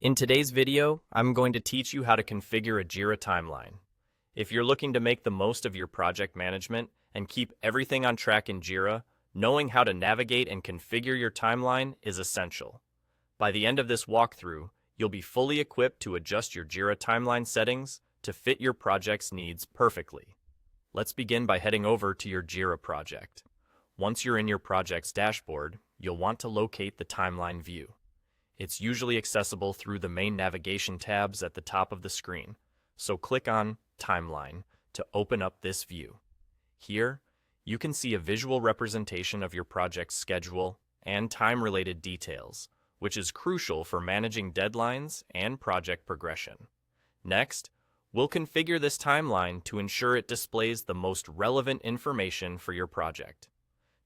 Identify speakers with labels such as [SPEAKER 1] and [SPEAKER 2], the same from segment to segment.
[SPEAKER 1] In today's video, I'm going to teach you how to configure a Jira timeline. If you're looking to make the most of your project management and keep everything on track in Jira, knowing how to navigate and configure your timeline is essential. By the end of this walkthrough, you'll be fully equipped to adjust your Jira timeline settings to fit your project's needs perfectly. Let's begin by heading over to your Jira project. Once you're in your project's dashboard, you'll want to locate the timeline view. It's usually accessible through the main navigation tabs at the top of the screen, so click on Timeline to open up this view. Here, you can see a visual representation of your project's schedule and time-related details, which is crucial for managing deadlines and project progression. Next, we'll configure this timeline to ensure it displays the most relevant information for your project.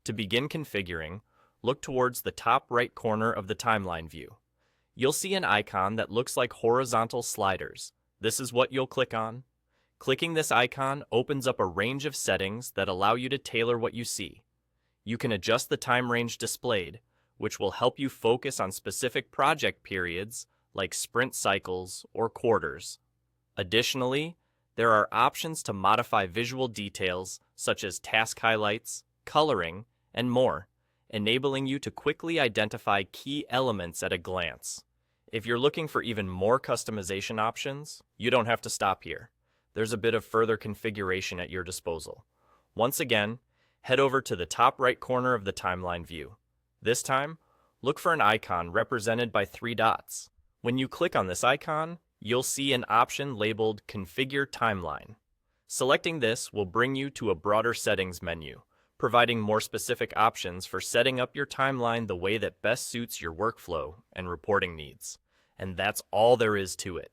[SPEAKER 1] To begin configuring, look towards the top right corner of the timeline view. You'll see an icon that looks like horizontal sliders. This is what you'll click on. Clicking this icon opens up a range of settings that allow you to tailor what you see. You can adjust the time range displayed, which will help you focus on specific project periods like sprint cycles or quarters. Additionally, there are options to modify visual details such as task highlights, coloring, and more, enabling you to quickly identify key elements at a glance. If you're looking for even more customization options, you don't have to stop here. There's a bit of further configuration at your disposal. Once again, head over to the top right corner of the timeline view. This time, look for an icon represented by 3 dots. When you click on this icon, you'll see an option labeled Configure Timeline. Selecting this will bring you to a broader settings menu, providing more specific options for setting up your timeline the way that best suits your workflow and reporting needs. And that's all there is to it.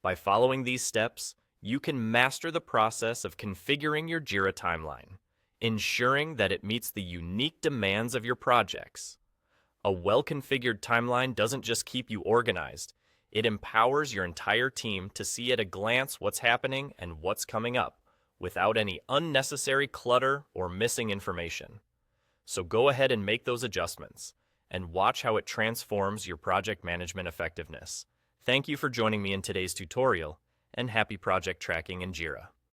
[SPEAKER 1] By following these steps, you can master the process of configuring your Jira timeline, ensuring that it meets the unique demands of your projects. A well-configured timeline doesn't just keep you organized, it empowers your entire team to see at a glance what's happening and what's coming up, without any unnecessary clutter or missing information. So go ahead and make those adjustments, and watch how it transforms your project management effectiveness. Thank you for joining me in today's tutorial, and happy project tracking in Jira.